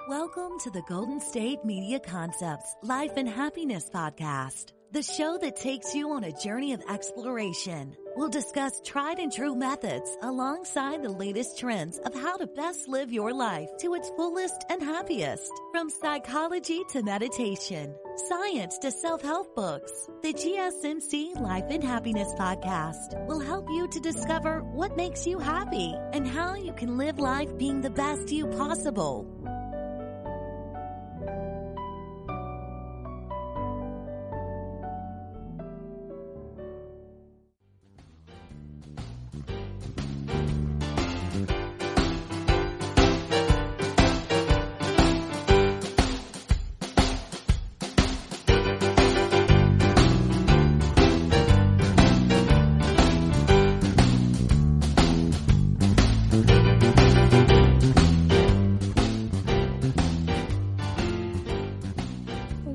Welcome to the Golden State Media Concepts Life and Happiness Podcast, the show that takes you on a journey of exploration. We'll discuss tried and true methods alongside the latest trends of how to best live your life to its fullest and happiest. From psychology to meditation, science to self-help books, the GSMC Life and Happiness Podcast will help you to discover what makes you happy and how you can live life being the best you possible.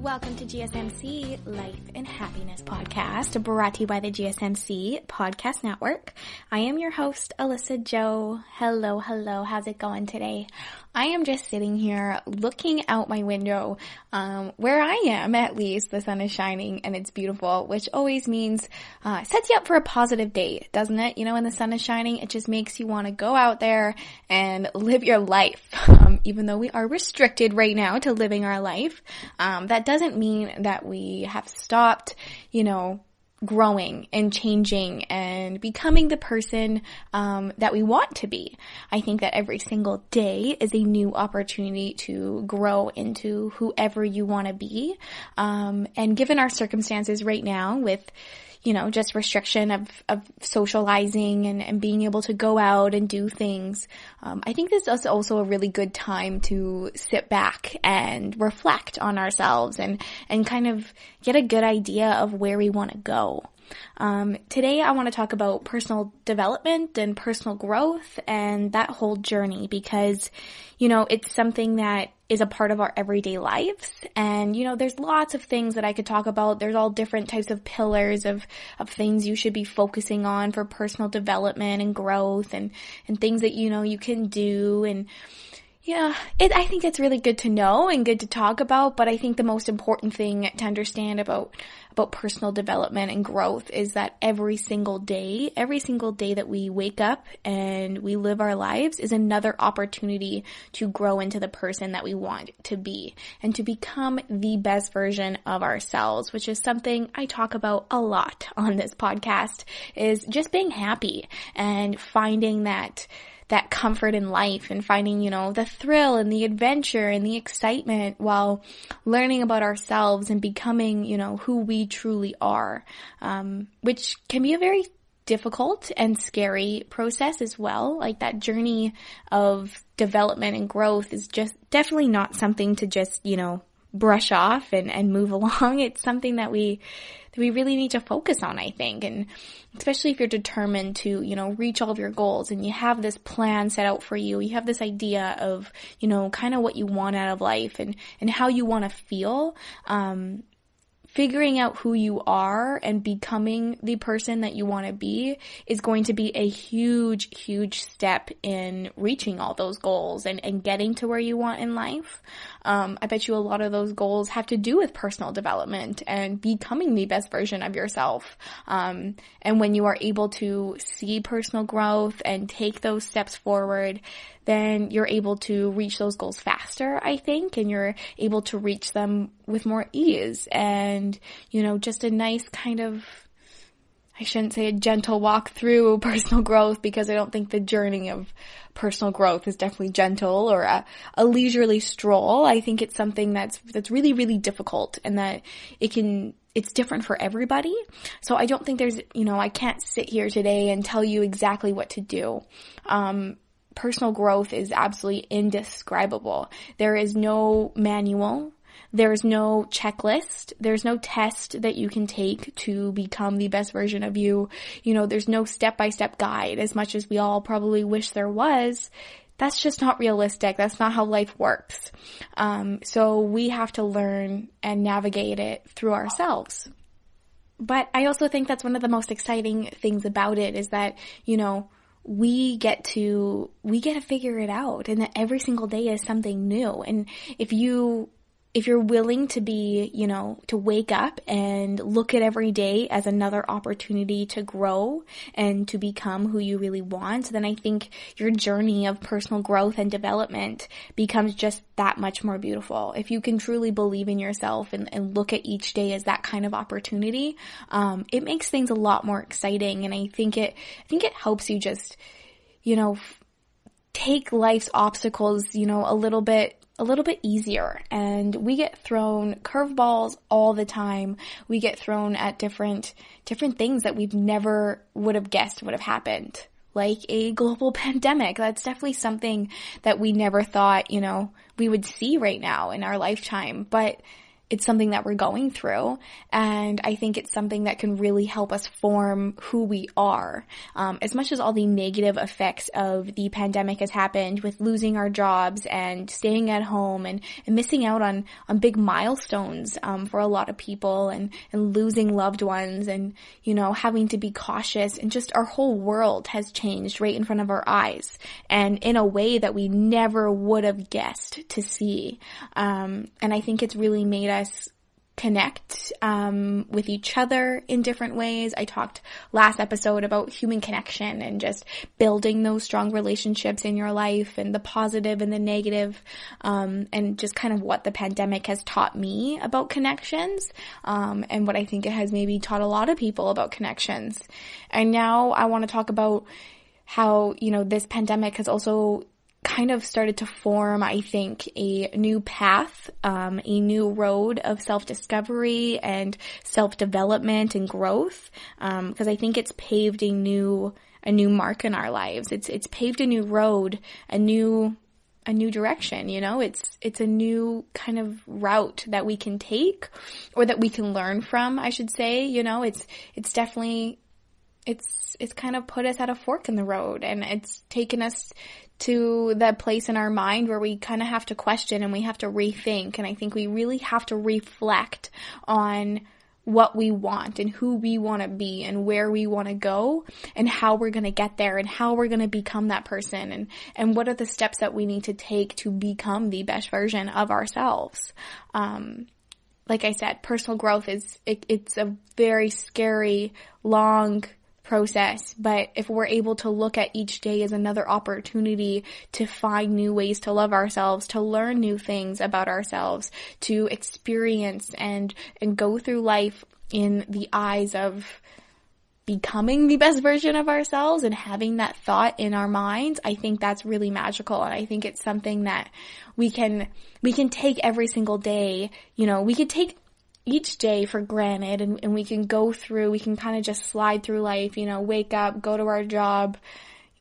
Welcome to GSMC Life and Happiness Podcast, brought to you by the GSMC Podcast Network. I am your host, Alyssa Jo. Hello. How's it going today? I am just sitting here looking out my window, where I am at least. The sun is shining and it's beautiful, which always means, sets you up for a positive day, doesn't it? You know, when the sun is shining, it just makes you want to go out there and live your life. Even though we are restricted right now to living our life, that doesn't mean that we have stopped, growing and changing and becoming the person that we want to be. I think that every single day is a new opportunity to grow into whoever you want to be. And given our circumstances right now with just restriction of socializing and being able to go out and do things. I think this is also a really good time to sit back and reflect on ourselves and kind of get a good idea of where we want to go. Today I want to talk about personal development and personal growth and that whole journey because, it's something that is a part of our everyday lives. And, there's lots of things that I could talk about. There's all different types of pillars of things you should be focusing on for personal development and growth and things that, you can do. And, I think it's really good to know and good to talk about, but I think the most important thing to understand about personal development and growth is that every single day that we wake up and we live our lives is another opportunity to grow into the person that we want to be and to become the best version of ourselves, which is something I talk about a lot on this podcast, is just being happy and finding that comfort in life and finding, the thrill and the adventure and the excitement while learning about ourselves and becoming, who we truly are, which can be a very difficult and scary process as well. Like that journey of development and growth is just definitely not something to just, brush off and move along. It's something that we really need to focus on, I think. And especially if you're determined to, reach all of your goals and you have this plan set out for you, you have this idea of, kind of what you want out of life and how you want to feel, figuring out who you are and becoming the person that you want to be is going to be a huge, huge step in reaching all those goals and getting to where you want in life. I bet you a lot of those goals have to do with personal development and becoming the best version of yourself. And when you are able to see personal growth and take those steps forward, then you're able to reach those goals faster, I think, and you're able to reach them with more ease and, just a nice kind of, I shouldn't say a gentle walk through personal growth because I don't think the journey of personal growth is definitely gentle or a leisurely stroll. I think it's something that's really, really difficult and that it's different for everybody. So I don't think there's, I can't sit here today and tell you exactly what to do. Personal growth is absolutely indescribable. There is no manual. There's no checklist. There's no test that you can take to become the best version of you. There's no step-by-step guide. As much as we all probably wish there was, that's just not realistic. That's not how life works. So we have to learn and navigate it through ourselves. But I also think that's one of the most exciting things about it is that, we get to figure it out, and that every single day is something new. And if you're willing to be, to wake up and look at every day as another opportunity to grow and to become who you really want, then I think your journey of personal growth and development becomes just that much more beautiful. If you can truly believe in yourself and look at each day as that kind of opportunity, it makes things a lot more exciting. And I think it helps you just, take life's obstacles, a little bit easier. And we get thrown curveballs all the time. We get thrown at different things that we've never would have guessed would have happened. Like a global pandemic. That's definitely something that we never thought, we would see right now in our lifetime. But it's something that we're going through, and I think it's something that can really help us form who we are. As much as all the negative effects of the pandemic has happened with losing our jobs and staying at home and missing out on big milestones for a lot of people and losing loved ones and, having to be cautious, and just our whole world has changed right in front of our eyes and in a way that we never would have guessed to see. And I think it's really made us connect with each other in different ways. I talked last episode about human connection and just building those strong relationships in your life, and the positive and the negative, and just kind of what the pandemic has taught me about connections, and what I think it has maybe taught a lot of people about connections. And now I want to talk about how, this pandemic has also kind of started to form, I think, a new path, a new road of self-discovery and self-development and growth, because I think it's paved a new mark in our lives. It's paved a new road, a new direction, it's a new kind of route that we can take, or that we can learn from, I should say. It's definitely, it's kind of put us at a fork in the road, and it's taken us to that place in our mind where we kind of have to question and we have to rethink. And I think we really have to reflect on what we want and who we want to be and where we want to go and how we're going to get there and how we're going to become that person, and what are the steps that we need to take to become the best version of ourselves. Like I said, personal growth it's a very scary, long process, but if we're able to look at each day as another opportunity to find new ways to love ourselves, to learn new things about ourselves, to experience and go through life in the eyes of becoming the best version of ourselves and having that thought in our minds, I think that's really magical. And I think it's something that we can take every single day. We could take each day for granted, and we can go through, we can kind of just slide through life, wake up, go to our job,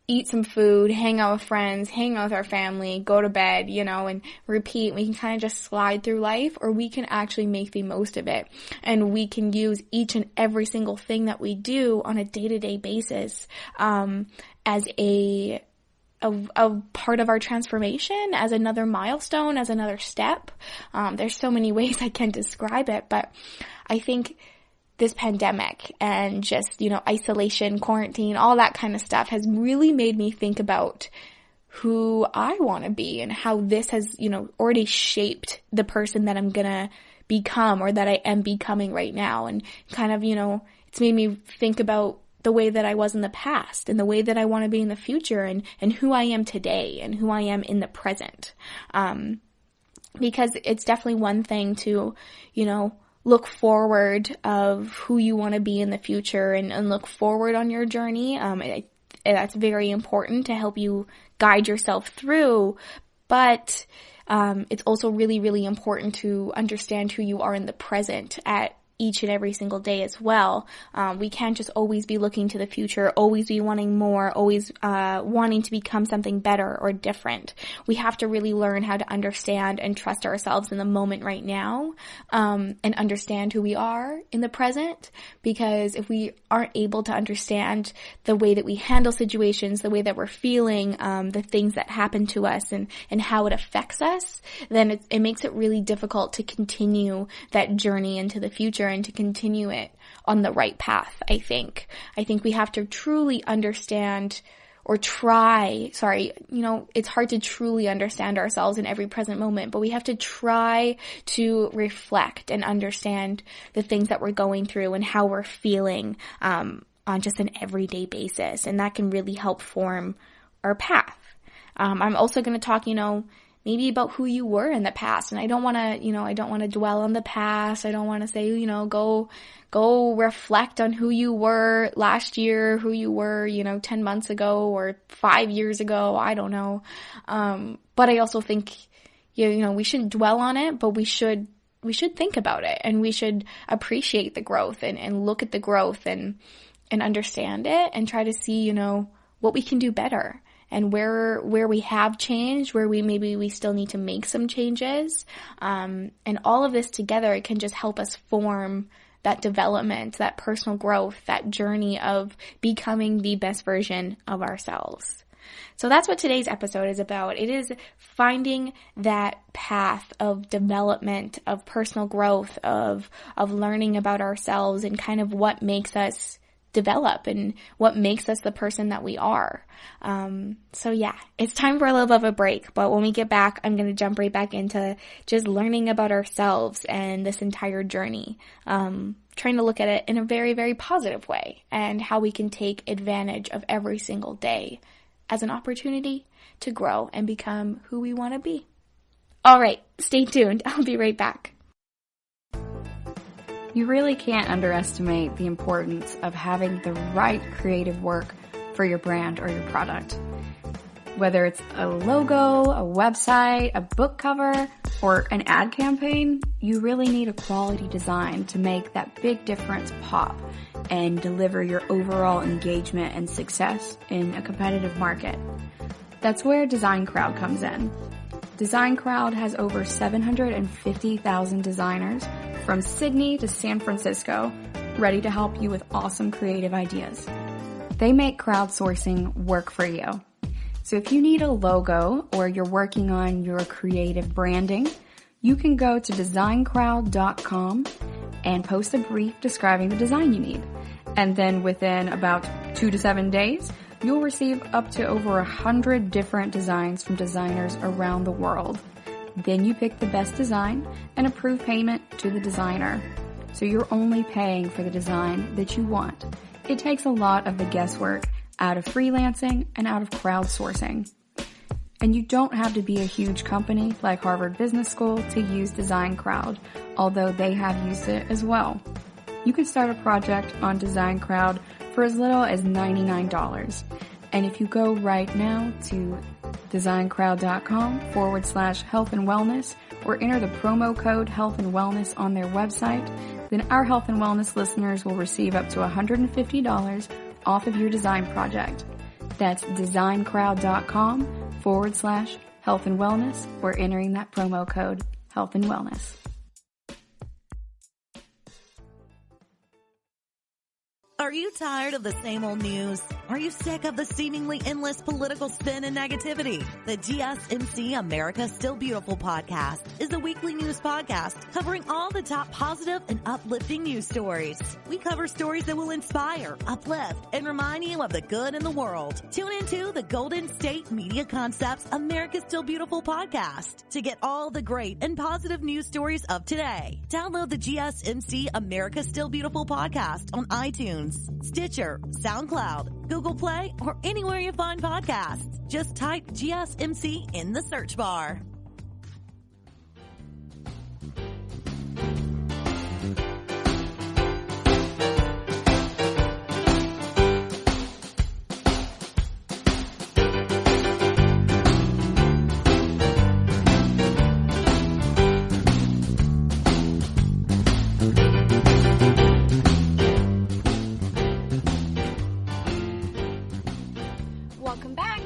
eat some food, hang out with friends, hang out with our family, go to bed, and repeat. We can kind of just slide through life, or we can actually make the most of it. And we can use each and every single thing that we do on a day-to-day basis as a part of our transformation, as another milestone, as another step. There's so many ways I can describe it, but I think this pandemic and just, isolation, quarantine, all that kind of stuff has really made me think about who I want to be and how this has, already shaped the person that I'm gonna become, or that I am becoming right now. And kind of, it's made me think about the way that I was in the past and the way that I want to be in the future, and who I am today and who I am in the present. Because it's definitely one thing to, look forward of who you want to be in the future and look forward on your journey. That's very important to help you guide yourself through. But it's also really, really important to understand who you are in the present at each and every single day as well. We can't just always be looking to the future, always be wanting more, always wanting to become something better or different. We have to really learn how to understand and trust ourselves in the moment right now, and understand who we are in the present. Because if we aren't able to understand the way that we handle situations, the way that we're feeling, the things that happen to us and how it affects us, then it makes it really difficult to continue that journey into the future and to continue it on the right path, I think. I think we have to truly understand it's hard to truly understand ourselves in every present moment, but we have to try to reflect and understand the things that we're going through and how we're feeling, on just an everyday basis. And that can really help form our path. I'm also going to talk, maybe about who you were in the past. And I don't want to dwell on the past. I don't want to say, go reflect on who you were last year, who you were, 10 months ago or 5 years ago. I don't know. But I also think, we shouldn't dwell on it, but we should think about it, and we should appreciate the growth and look at the growth and understand it and try to see, what we can do better. And where we have changed, where we still need to make some changes. And all of this together, it can just help us form that development, that personal growth, that journey of becoming the best version of ourselves. So that's what today's episode is about. It is finding that path of development, of personal growth, of learning about ourselves and kind of what makes us develop and what makes us the person that we are. So yeah, it's time for a little bit of a break, but when we get back, I'm going to jump right back into just learning about ourselves and this entire journey, trying to look at it in a very, very positive way and how we can take advantage of every single day as an opportunity to grow and become who we want to be. All right, stay tuned. I'll be right back. You really can't underestimate the importance of having the right creative work for your brand or your product. Whether it's a logo, a website, a book cover, or an ad campaign, you really need a quality design to make that big difference pop and deliver your overall engagement and success in a competitive market. That's where Design Crowd comes in. Design Crowd has over 750,000 designers from Sydney to San Francisco, ready to help you with awesome creative ideas. They make crowdsourcing work for you. So if you need a logo or you're working on your creative branding, you can go to designcrowd.com and post a brief describing the design you need. And then within about 2 to 7 days, you'll receive up to over 100 different designs from designers around the world. Then you pick the best design and approve payment to the designer. So you're only paying for the design that you want. It takes a lot of the guesswork out of freelancing and out of crowdsourcing. And you don't have to be a huge company like Harvard Business School to use Design Crowd, although they have used it as well. You can start a project on Design Crowd for as little as $99. And if you go right now to designcrowd.com/health and wellness or enter the promo code health and wellness on their website, then our health and wellness listeners will receive up to $150 off of your design project. That's designcrowd.com/health and wellness or entering that promo code health and wellness. Are you tired of the same old news? Are you sick of the seemingly endless political spin and negativity? The GSMC America Still Beautiful podcast is a weekly news podcast covering all the top positive and uplifting news stories. We cover stories that will inspire, uplift, and remind you of the good in the world. Tune into the Golden State Media Concepts America Still Beautiful podcast to get all the great and positive news stories of today. Download the GSMC America Still Beautiful podcast on iTunes, Stitcher, SoundCloud, Google Play, or anywhere you find podcasts. Just type GSMC in the search bar.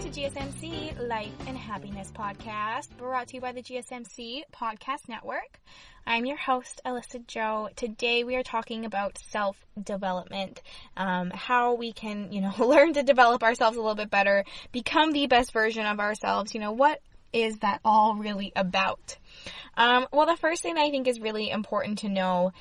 GSMC Life and Happiness podcast, brought to you by the GSMC Podcast Network. I'm your host, Alyssa Jo. Today we are talking about self-development, how we can, learn to develop ourselves a little bit better, become the best version of ourselves. What is that all really about? Well, the first thing I think is really important to know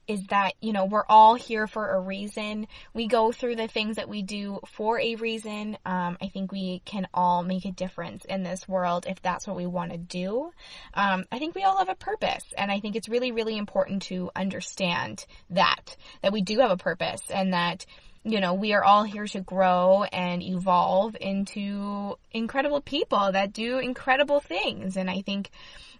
is that, we're all here for a reason. We go through the things that we do for a reason. I think we can all make a difference in this world if that's what we want to do. I think we all have a purpose, and I think it's really, really important to understand that we do have a purpose, and that, we are all here to grow and evolve into incredible people that do incredible things. And I think,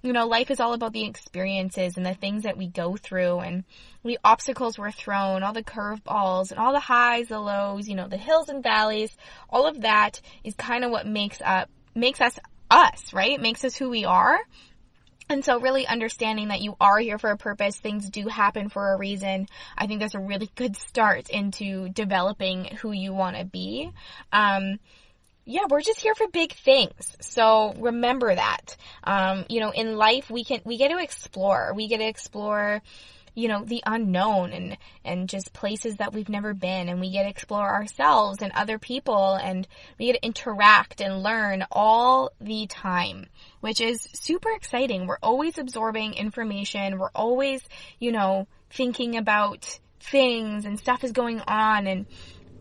life is all about the experiences and the things that we go through, and the obstacles we're thrown, all the curveballs and all the highs, the lows, the hills and valleys. All of that is kind of what makes us us, right? Makes us who we are. And so really understanding that you are here for a purpose, things do happen for a reason, I think that's a really good start into developing who you want to be. We're just here for big things. So remember that. In life we get to explore. We get to explore, the unknown and just places that we've never been, and we get to explore ourselves and other people, and we get to interact and learn all the time, which is super exciting. We're always absorbing information. We're always, thinking about things, and stuff is going on, and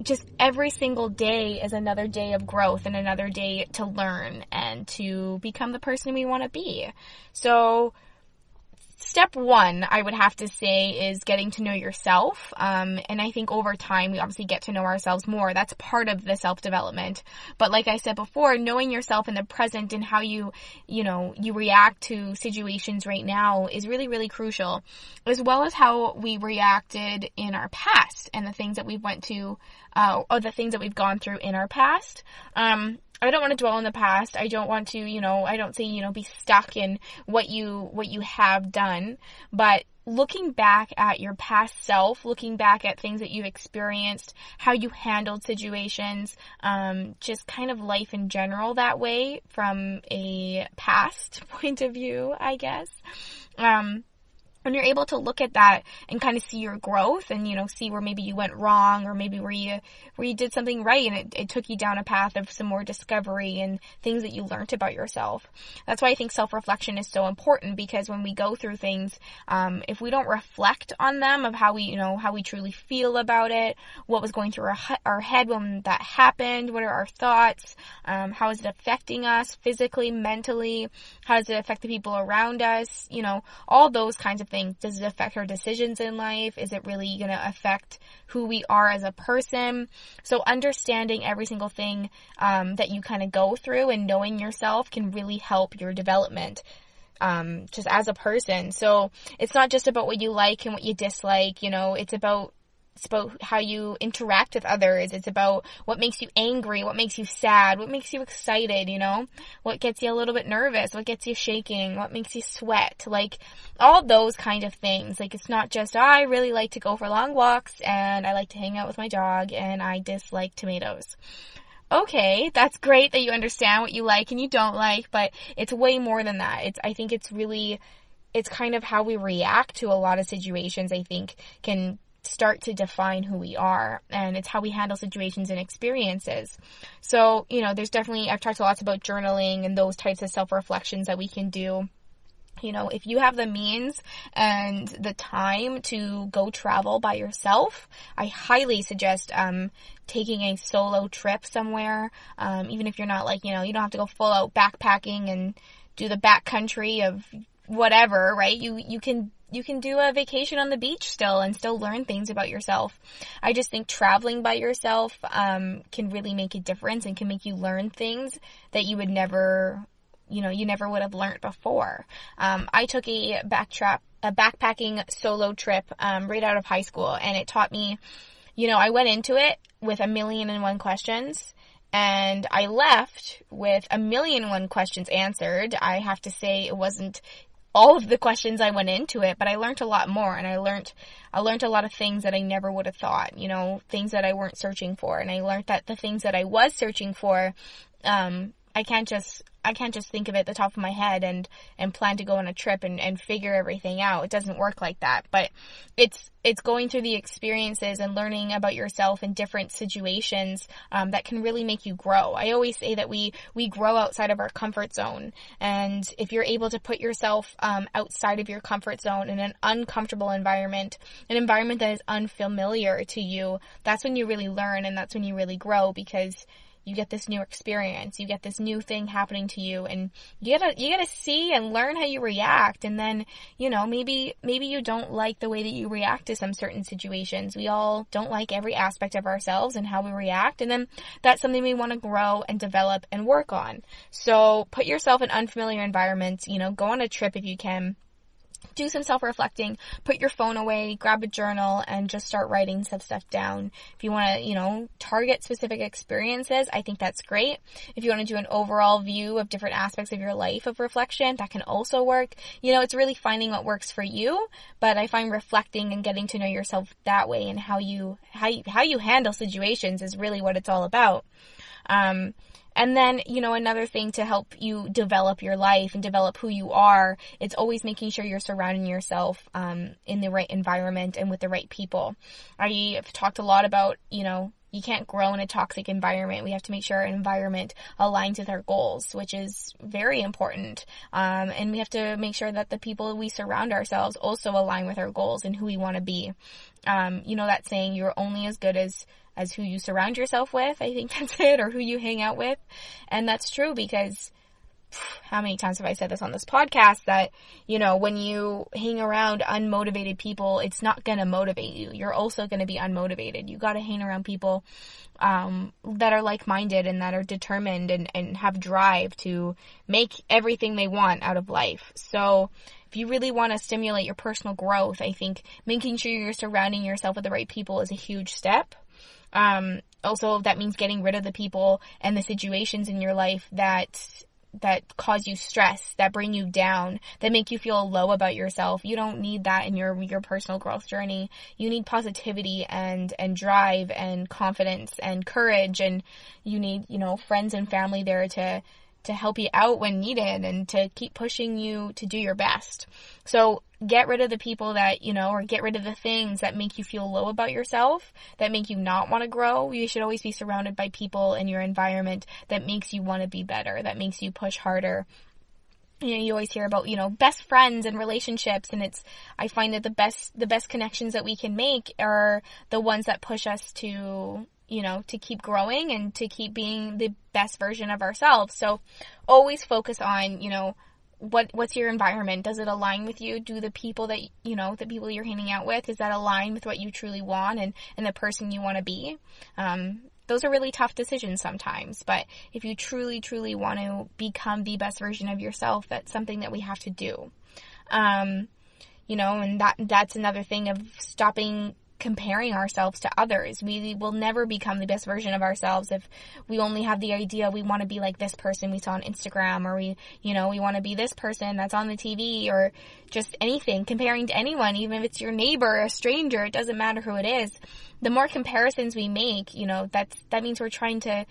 just every single day is another day of growth and another day to learn and to become the person we want to be. So step one, I would have to say, is getting to know yourself. And I think over time, we obviously get to know ourselves more. That's part of the self-development. But like I said before, knowing yourself in the present and how you react to situations right now is really, really crucial, as well as how we reacted in our past and the things that we went to, or the things that we've gone through in our past. I don't want to dwell on the past. I don't want to, I don't say, be stuck in what you have done, but looking back at your past self, looking back at things that you've experienced, how you handled situations, just kind of life in general that way from a past point of view, I guess. When you're able to look at that and kind of see your growth and, see where maybe you went wrong, or maybe where you did something right and it took you down a path of some more discovery and things that you learned about yourself. That's why I think self-reflection is so important, because when we go through things, if we don't reflect on them, of how we truly feel about it, what was going through our head when that happened, what are our thoughts, how is it affecting us physically, mentally, how does it affect the people around us, all those kinds of things. Does it affect our decisions in life? Is it really going to affect who we are as a person? So understanding every single thing that you kind of go through and knowing yourself can really help your development just as a person. So it's not just about what you like and what you dislike, it's about how you interact with others. It's about what makes you angry, what makes you sad, what makes you excited, what gets you a little bit nervous, what gets you shaking, what makes you sweat, like all those kind of things. Like, it's not just, I really like to go for long walks and I like to hang out with my dog and I dislike tomatoes. Okay, that's great that you understand what you like and you don't like, but it's way more than that. I think it's kind of how we react to a lot of situations, I think, can start to define who we are, and it's how we handle situations and experiences. So, there's definitely, I've talked lots about journaling and those types of self-reflections that we can do. If you have the means and the time to go travel by yourself, I highly suggest taking a solo trip somewhere. Even if you're not you don't have to go full out backpacking and do the backcountry of whatever, right? You can do a vacation on the beach still and still learn things about yourself. I just think traveling by yourself can really make a difference and can make you learn things that you would never, you never would have learned before. I took a backpacking solo trip right out of high school, and it taught me, I went into it with 1,000,001 questions. And I left with 1,000,001 questions answered. I have to say it wasn't all of the questions I went into it, but I learned a lot more, and I learned a lot of things that I never would have thought, things that I weren't searching for. And I learned that the things that I was searching for, I can't just think of it at the top of my head and plan to go on a trip and figure everything out. It doesn't work like that. But it's going through the experiences and learning about yourself in different situations that can really make you grow. I always say that we grow outside of our comfort zone. And if you're able to put yourself outside of your comfort zone in an uncomfortable environment, an environment that is unfamiliar to you, that's when you really learn, and that's when you really grow, because you get this new experience, you get this new thing happening to you, and you gotta see and learn how you react. And then, maybe you don't like the way that you react to some certain situations. We all don't like every aspect of ourselves and how we react, and then that's something we want to grow and develop and work on. So put yourself in unfamiliar environments, go on a trip if you can. Do some self-reflecting, put your phone away, grab a journal, and just start writing some stuff down. If you want to, target specific experiences, I think that's great. If you want to do an overall view of different aspects of your life of reflection, that can also work. It's really finding what works for you, but I find reflecting and getting to know yourself that way and how you handle situations is really what it's all about. And then, another thing to help you develop your life and develop who you are, it's always making sure you're surrounding yourself in the right environment and with the right people. I've talked a lot about, you can't grow in a toxic environment. We have to make sure our environment aligns with our goals, which is very important. And we have to make sure that the people we surround ourselves also align with our goals and who we want to be. That saying, you're only as good as who you surround yourself with, I think that's it, or who you hang out with. And that's true, because how many times have I said this on this podcast that, when you hang around unmotivated people, it's not going to motivate you. You're also going to be unmotivated. You got to hang around people that are like-minded and that are determined and have drive to make everything they want out of life. So if you really want to stimulate your personal growth, I think making sure you're surrounding yourself with the right people is a huge step. Also, that means getting rid of the people and the situations in your life that cause you stress, that bring you down, that make you feel low about yourself. You don't need that in your personal growth journey. You need positivity and drive and confidence and courage, and you need, friends and family there to help you out when needed and to keep pushing you to do your best. So get rid of the people that, or get rid of the things that make you feel low about yourself, that make you not want to grow. You should always be surrounded by people in your environment that makes you want to be better, that makes you push harder. You always hear about, best friends and relationships, and I find that the best connections that we can make are the ones that push us to keep growing and to keep being the best version of ourselves. So always focus on, what's your environment? Does it align with you? Do the people that, the people you're hanging out with, does that align with what you truly want and the person you want to be? Those are really tough decisions sometimes, but if you truly, truly want to become the best version of yourself, that's something that we have to do. And that's another thing of stopping comparing ourselves to others. We will never become the best version of ourselves if we only have the idea we want to be like this person we saw on Instagram, or we want to be this person that's on the TV, or just anything, comparing to anyone, even if it's your neighbor, a stranger, it doesn't matter who it is. The more comparisons we make, that means we're trying to,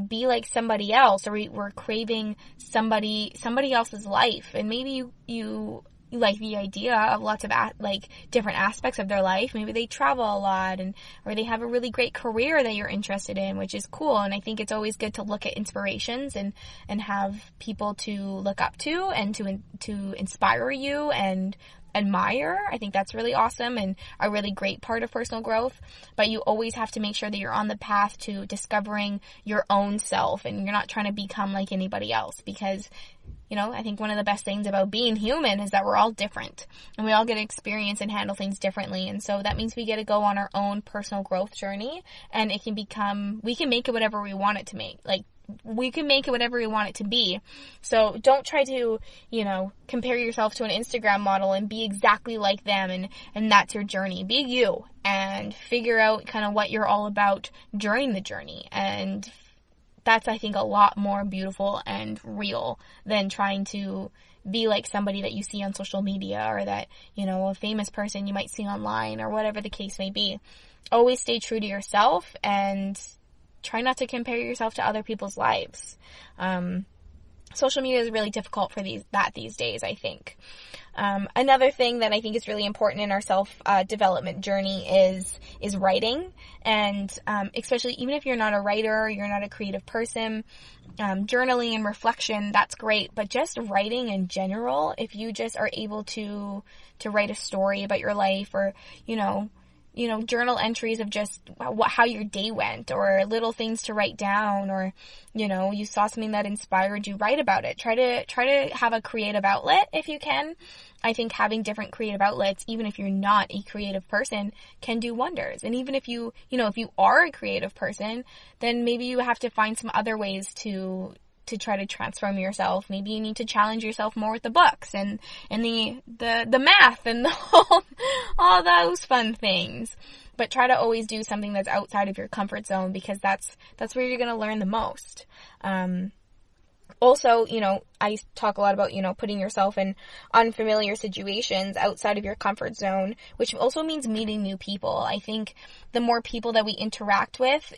be like somebody else, or we're craving somebody else's life. And maybe you like the idea of lots of different aspects of their life. Maybe they travel a lot, or they have a really great career that you're interested in, which is cool. And I think it's always good to look at inspirations and have people to look up to and to inspire you and admire. I think that's really awesome and a really great part of personal growth. But you always have to make sure that you're on the path to discovering your own self, and you're not trying to become like anybody else, because I think one of the best things about being human is that we're all different and we all get to experience and handle things differently. And so that means we get to go on our own personal growth journey, and we can make it whatever we want it to make. We can make it whatever we want it to be. So don't try to, compare yourself to an Instagram model and be exactly like them and that's your journey. Be you and figure out kind of what you're all about during the journey. And that's, I think, a lot more beautiful and real than trying to be like somebody that you see on social media, or that, a famous person you might see online, or whatever the case may be. Always stay true to yourself and try not to compare yourself to other people's lives. Social media is really difficult for these days, I think. Another thing that I think is really important in our self-development journey is writing. And especially even if you're not a writer, you're not a creative person, journaling and reflection, that's great. But just writing in general, if you just are able to write a story about your life, or, journal entries of just how your day went, or little things to write down, or, you saw something that inspired you, write about it. Try to have a creative outlet if you can. I think having different creative outlets, even if you're not a creative person, can do wonders. And even if you are a creative person, then maybe you have to find some other ways to try to transform yourself. Maybe you need to challenge yourself more with the books and the math and all those fun things. But try to always do something that's outside of your comfort zone, because that's where you're going to learn the most. Also, I talk a lot about, putting yourself in unfamiliar situations outside of your comfort zone, which also means meeting new people. I think the more people that we interact with,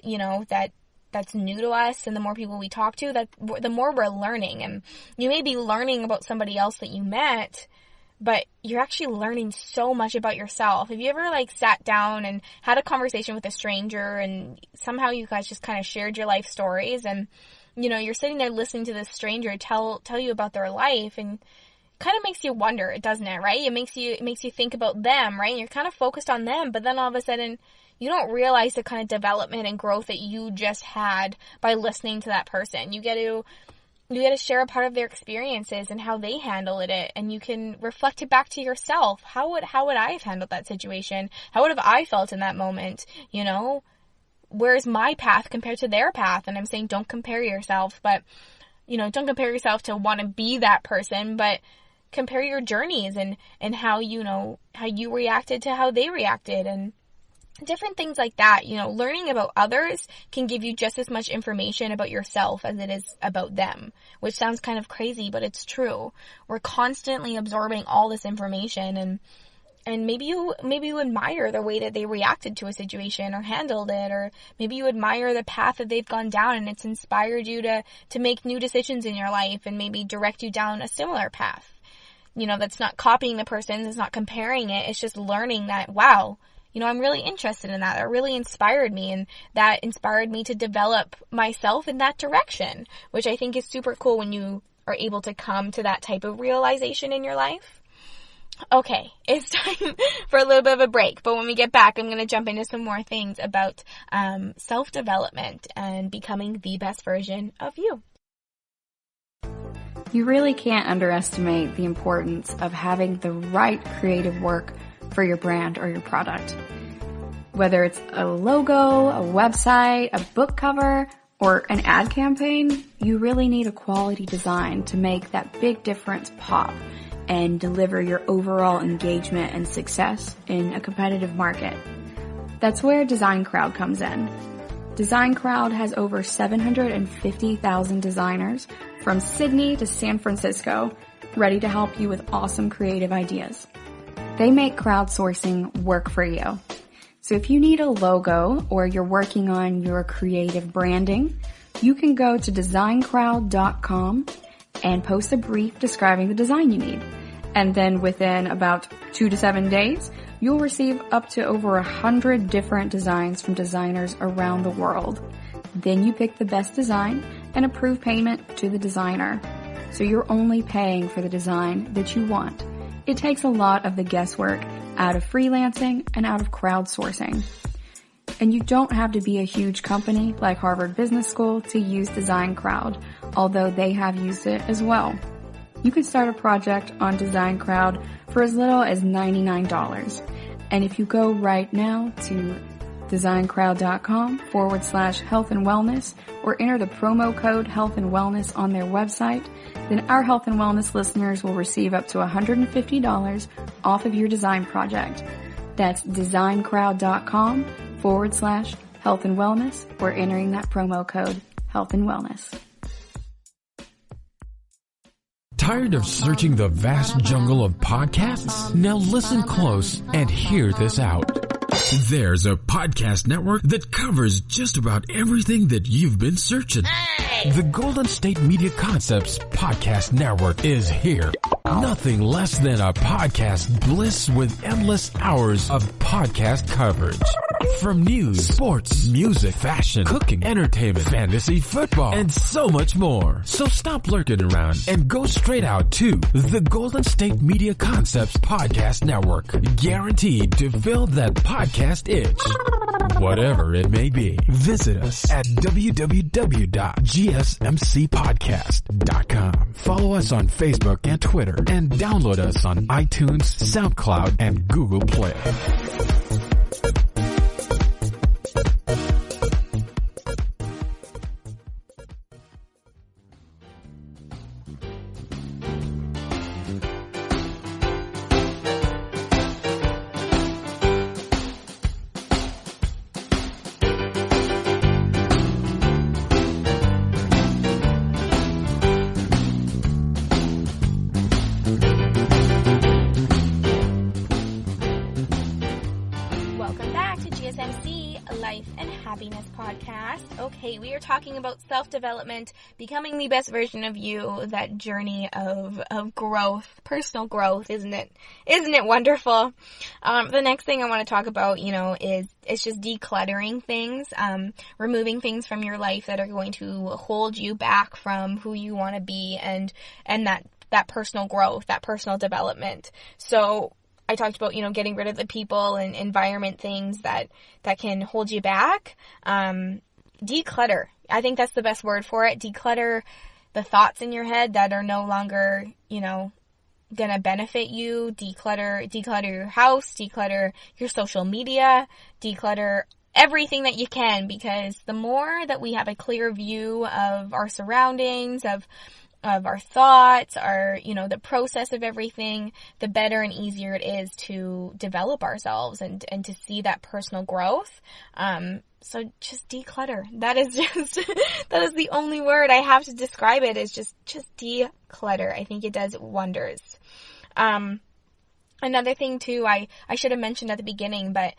that's new to us, and the more people we talk to, the more we're learning. And you may be learning about somebody else that you met, but you're actually learning so much about yourself. Have you ever sat down and had a conversation with a stranger, and somehow you guys just kind of shared your life stories, and you're sitting there listening to this stranger tell you about their life, and kind of makes you wonder, doesn't it, right? It makes you think about them, right? And you're kind of focused on them, but then all of a sudden you don't realize the kind of development and growth that you just had by listening to that person. You get to share a part of their experiences and how they handled it, and you can reflect it back to yourself. How would I have handled that situation? How would have I felt in that moment? Where's my path compared to their path? And I'm saying don't compare yourself, but don't compare yourself to want to be that person, but compare your journeys and how how you reacted to how they reacted, and different things like that. Learning about others can give you just as much information about yourself as it is about them, which sounds kind of crazy, but it's true. We're constantly absorbing all this information, and maybe you admire the way that they reacted to a situation or handled it, or maybe you admire the path that they've gone down, and it's inspired you to make new decisions in your life and maybe direct you down a similar path. That's not copying the person, it's not comparing it, it's just learning that, wow, I'm really interested in that. That really inspired me, and that inspired me to develop myself in that direction, which I think is super cool when you are able to come to that type of realization in your life. Okay, it's time for a little bit of a break, but when we get back, I'm going to jump into some more things about self-development and becoming the best version of you. You really can't underestimate the importance of having the right creative work for your brand or your product. Whether it's a logo, a website, a book cover, or an ad campaign, you really need a quality design to make that big difference pop and deliver your overall engagement and success in a competitive market. That's where Design Crowd comes in. Design Crowd has over 750,000 designers from Sydney to San Francisco ready to help you with awesome creative ideas. They make crowdsourcing work for you. So if you need a logo or you're working on your creative branding, you can go to designcrowd.com and post a brief describing the design you need. And then within about 2 to 7 days, you'll receive up to over 100 different designs from designers around the world. Then you pick the best design and approve payment to the designer. So you're only paying for the design that you want. It takes a lot of the guesswork out of freelancing and out of crowdsourcing. And you don't have to be a huge company like Harvard Business School to use Design Crowd, although they have used it as well. You can start a project on Design Crowd for as little as $99. And if you go right now to designcrowd.com/health and wellness or enter the promo code health and wellness on their website, then our health and wellness listeners will receive up to $150 off of your design project. That's designcrowd.com/health and wellness or entering that promo code health and wellness. Tired of searching the vast jungle of podcasts? Now listen close and hear this out. There's a podcast network that covers just about everything that you've been searching. Hey! The Golden State Media Concepts Podcast Network is here. Nothing less than a podcast bliss with endless hours of podcast coverage. From news, sports, music, fashion, cooking, entertainment, fantasy, football, and so much more. So stop lurking around and go straight out to the Golden State Media Concepts Podcast Network. Guaranteed to fill that podcast itch. Whatever it may be. Visit us at www.gsmcpodcast.com. Follow us on Facebook and Twitter, and download us on iTunes, SoundCloud, and Google Play. Okay, we are talking about self-development, becoming the best version of you, that journey of growth, personal growth, isn't it wonderful? The next thing I want to talk about, is just decluttering things, removing things from your life that are going to hold you back from who you want to be and that personal growth, that personal development. So I talked about, getting rid of the people and environment things that can hold you back. Declutter. I think that's the best word for it. Declutter the thoughts in your head that are no longer, gonna benefit you. Declutter your house, declutter your social media, declutter everything that you can, because the more that we have a clear view of our surroundings, of our thoughts, the process of everything, the better and easier it is to develop ourselves and to see that personal growth. So just declutter. That is the only word I have to describe it, is just declutter. I think it does wonders. Another thing too, I should have mentioned at the beginning, but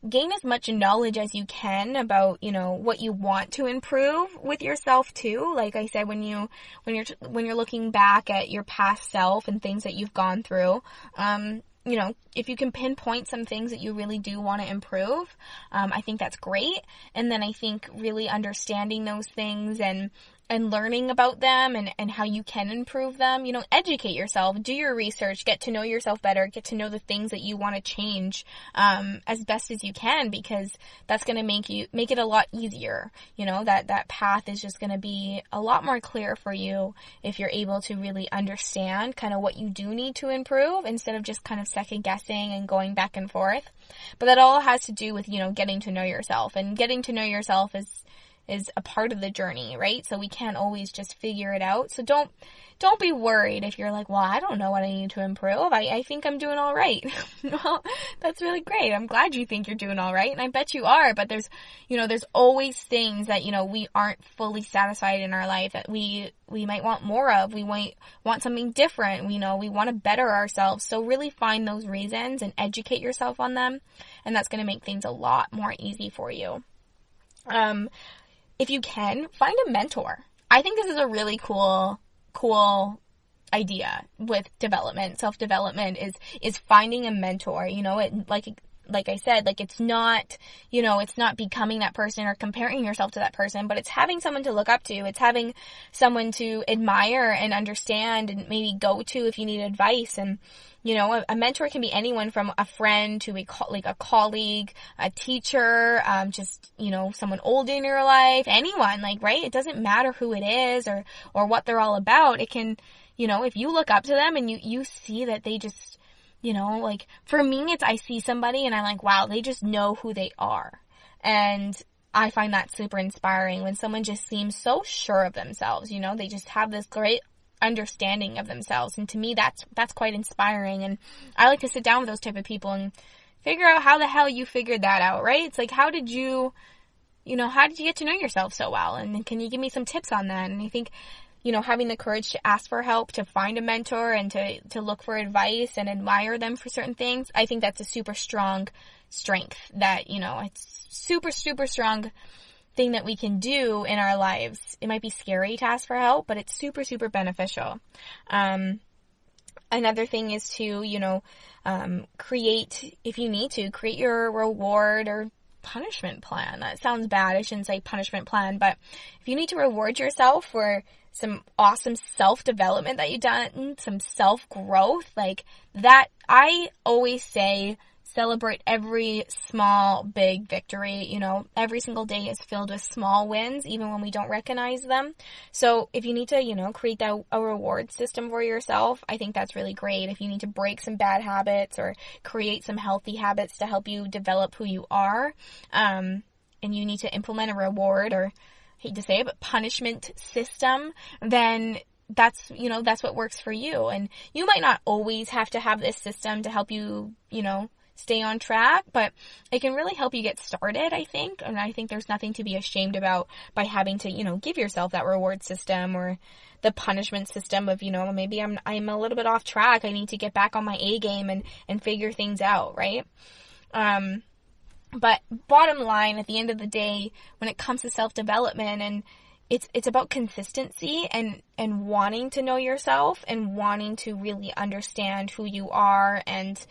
gain as much knowledge as you can about, what you want to improve with yourself too. Like I said, when you're looking back at your past self and things that you've gone through, if you can pinpoint some things that you really do want to improve, I think that's great. And then I think really understanding those things and learning about them and how you can improve them, educate yourself, do your research, get to know yourself better, get to know the things that you want to change, as best as you can, because that's going to make it a lot easier. That path is just going to be a lot more clear for you if you're able to really understand kind of what you do need to improve, instead of just kind of second guessing and going back and forth. But that all has to do with, getting to know yourself, and getting to know yourself is a part of the journey, right? So we can't always just figure it out. So don't be worried if you're like, well, I don't know what I need to improve. I think I'm doing all right. Well, that's really great. I'm glad you think you're doing all right. And I bet you are, but there's always things that, we aren't fully satisfied in our life that we might want more of. We might want something different. We want to better ourselves. So really find those reasons and educate yourself on them. And that's going to make things a lot more easy for you. If you can, find a mentor. I think this is a really cool idea with development, self-development, is finding a mentor. Like I said, it's not, it's not becoming that person or comparing yourself to that person, but it's having someone to look up to. It's having someone to admire and understand and maybe go to if you need advice. And, a mentor can be anyone from a friend to a colleague, a teacher, someone old in your life, anyone, right? It doesn't matter who it is or what they're all about. It can, if you look up to them and you see that they just, for me, I see somebody and I'm like, wow, they just know who they are. And I find that super inspiring when someone just seems so sure of themselves, they just have this great understanding of themselves. And to me, that's quite inspiring. And I like to sit down with those type of people and figure out how the hell you figured that out, right? It's like, how did you get to know yourself so well? And can you give me some tips on that? And I think, having the courage to ask for help, to find a mentor, and to look for advice and admire them for certain things, I think that's a super strong strength that, it's super, super strong thing that we can do in our lives. It might be scary to ask for help, but it's super, super beneficial. Another thing is to, create, if you need to, create your reward or punishment plan. That sounds bad. I shouldn't say punishment plan, but if you need to reward yourself for some awesome self-development that you've done, some self-growth, like that, I always say celebrate every small, big victory. Every single day is filled with small wins, even when we don't recognize them. So if you need to, create a reward system for yourself, I think that's really great. If you need to break some bad habits or create some healthy habits to help you develop who you are, and you need to implement a reward, or I hate to say it, but punishment system, then that's what works for you. And you might not always have to have this system to help you, stay on track, but it can really help you get started, I think. And I think there's nothing to be ashamed about by having to, give yourself that reward system or the punishment system of, maybe I'm a little bit off track. I need to get back on my A game and figure things out, right? But bottom line, at the end of the day, when it comes to self-development, and it's about consistency and wanting to know yourself and wanting to really understand who you are and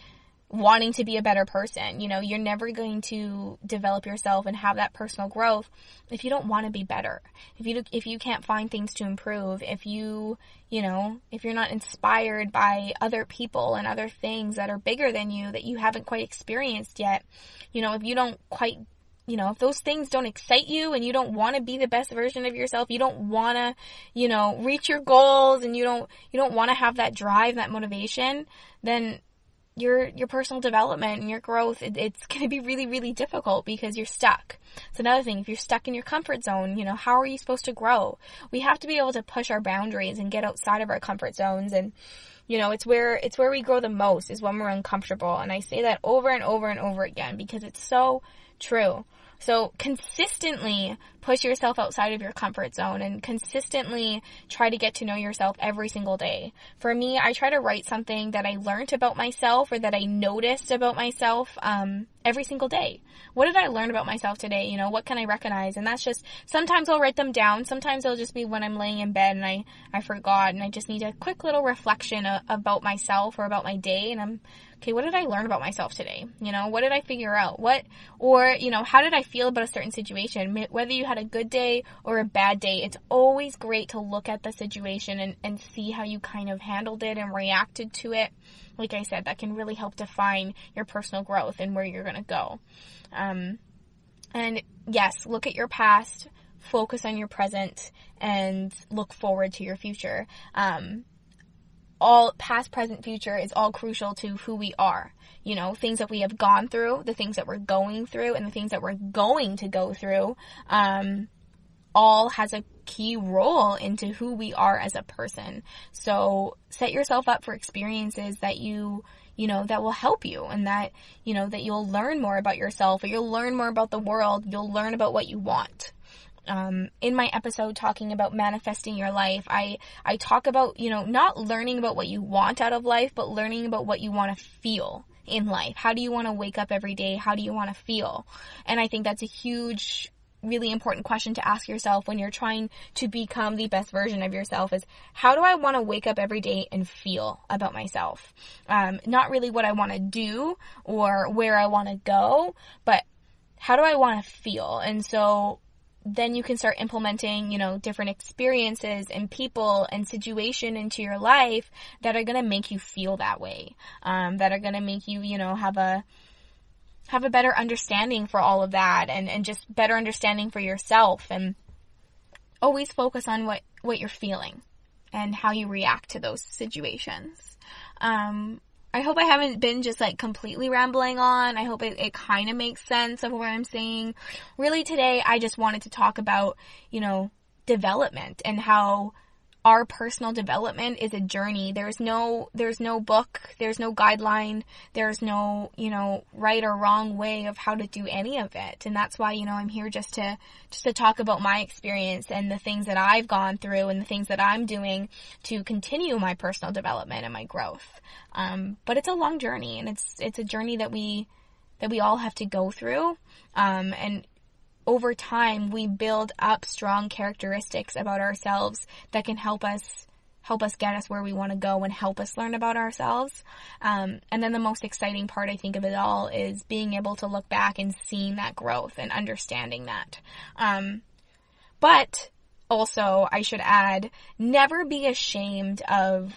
wanting to be a better person. You're never going to develop yourself and have that personal growth if you don't want to be better. If you can't find things to improve, if you're not inspired by other people and other things that are bigger than you that you haven't quite experienced yet, if you don't quite, if those things don't excite you and you don't want to be the best version of yourself, you don't want to, reach your goals, and you don't want to have that drive, that motivation, then your personal development and your growth, it's going to be really, really difficult because you're stuck. It's another thing. If you're stuck in your comfort zone, how are you supposed to grow? We have to be able to push our boundaries and get outside of our comfort zones. And, it's where we grow the most, is when we're uncomfortable. And I say that over and over and over again because it's so true. So consistently push yourself outside of your comfort zone and consistently try to get to know yourself every single day. For me, I try to write something that I learned about myself or that I noticed about myself every single day. What did I learn about myself today? What can I recognize? And that's just, sometimes I'll write them down. Sometimes it'll just be when I'm laying in bed and I forgot and I just need a quick little reflection about myself or about my day. And okay, what did I learn about myself today? What did I figure out? How did I feel about a certain situation? Whether you had a good day or a bad day, it's always great to look at the situation and see how you kind of handled it and reacted to it. Like I said, that can really help define your personal growth and where you're going to go. And yes, look at your past, focus on your present, and look forward to your future. All past, present, future is all crucial to who we are. Things that we have gone through, the things that we're going through, and the things that we're going to go through, all has a key role into who we are as a person. So set yourself up for experiences that that will help you, and that you'll learn more about yourself, or you'll learn more about the world. You'll learn about what you want. In my episode talking about manifesting your life, I talk about, not learning about what you want out of life, but learning about what you want to feel in life. How do you want to wake up every day? How do you want to feel? And I think that's a huge, really important question to ask yourself when you're trying to become the best version of yourself, is how do I want to wake up every day and feel about myself? Not really what I want to do or where I want to go, but how do I want to feel? And so then you can start implementing, different experiences and people and situation into your life that are going to make you feel that way, that are going to make you, have a better understanding for all of that, and just better understanding for yourself. And always focus on what you're feeling and how you react to those situations. I hope I haven't been just completely rambling on. I hope it kind of makes sense of what I'm saying. Really today, I just wanted to talk about, development and how our personal development is a journey. There's no book, there's no guideline, there's no, right or wrong way of how to do any of it. And that's why, I'm here just to talk about my experience and the things that I've gone through and the things that I'm doing to continue my personal development and my growth. But it's a long journey, and it's a journey that we all have to go through. And over time, we build up strong characteristics about ourselves that can help us get us where we want to go and help us learn about ourselves. And then the most exciting part, I think, of it all is being able to look back and seeing that growth and understanding that. But also, I should add, never be ashamed of,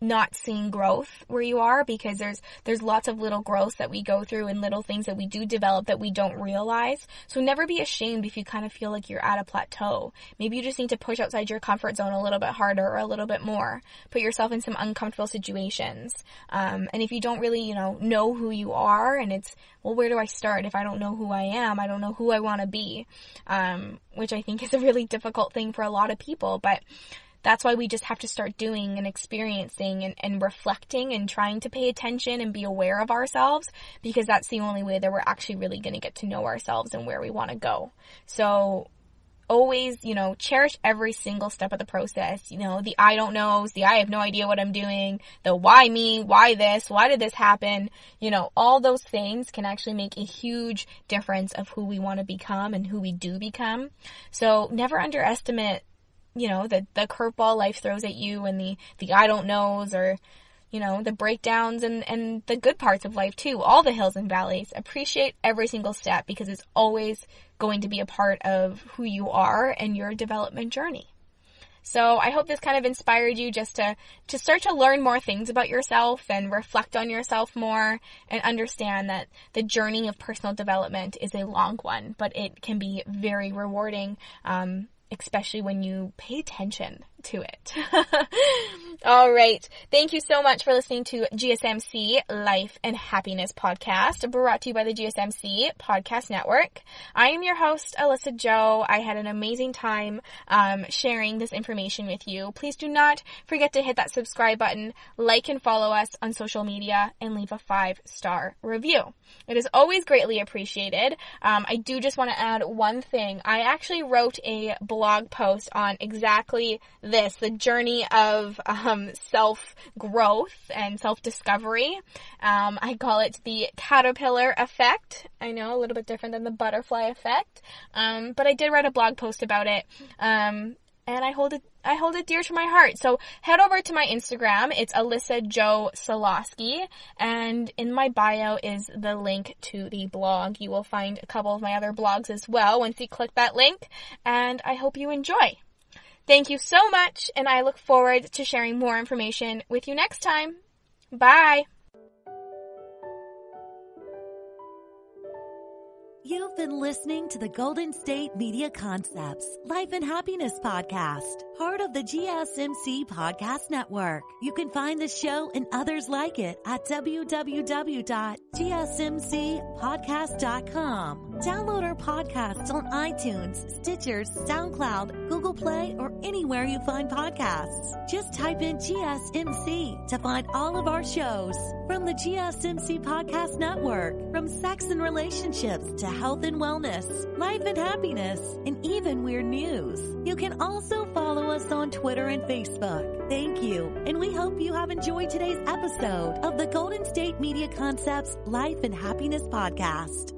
not seeing growth where you are, because there's lots of little growths that we go through and little things that we do develop that we don't realize. So never be ashamed if you kind of feel like you're at a plateau. Maybe you just need to push outside your comfort zone a little bit harder or a little bit more. Put yourself in some uncomfortable situations. And if you don't really, know who you are, and it's, well, where do I start? If I don't know who I am, I don't know who I want to be. Which I think is a really difficult thing for a lot of people, but that's why we just have to start doing and experiencing and reflecting and trying to pay attention and be aware of ourselves, because that's the only way that we're actually really going to get to know ourselves and where we want to go. So always, cherish every single step of the process. The I don't knows, the I have no idea what I'm doing, the why me, why this, why did this happen? All those things can actually make a huge difference of who we want to become and who we do become. So never underestimate the curveball life throws at you, and the I don't knows, or, the breakdowns and the good parts of life too, all the hills and valleys. Appreciate every single step, because it's always going to be a part of who you are and your development journey. So I hope this kind of inspired you just to start to learn more things about yourself and reflect on yourself more, and understand that the journey of personal development is a long one, but it can be very rewarding, especially when you pay attention to it. All right. Thank you so much for listening to GSMC Life and Happiness Podcast, brought to you by the GSMC Podcast Network. I am your host, Alyssa Jo. I had an amazing time sharing this information with you. Please do not forget to hit that subscribe button, like and follow us on social media, and leave a 5-star review. It is always greatly appreciated. I do just want to add one thing. I actually wrote a blog post on exactly this, the journey of self-growth and self-discovery. I call it the caterpillar effect. I know, a little bit different than the butterfly effect. But I did write a blog post about it. And I hold it dear to my heart. So head over to my Instagram. It's Alyssa Jo Solosky, and in my bio is the link to the blog. You will find a couple of my other blogs as well once you click that link, and I hope you enjoy. Thank you so much, and I look forward to sharing more information with you next time. Bye! You've been listening to the Golden State Media Concepts Life and Happiness Podcast, part of the GSMC Podcast Network. You can find the show and others like it at www.gsmcpodcast.com. Download our podcasts on iTunes, Stitcher, SoundCloud, Google Play, or anywhere you find podcasts. Just type in GSMC to find all of our shows from the GSMC Podcast Network, from sex and relationships to health and wellness, life and happiness, and even weird news. You can also follow us on Twitter and Facebook. Thank you, and we hope you have enjoyed today's episode of the Golden State Media Concepts Life and Happiness Podcast.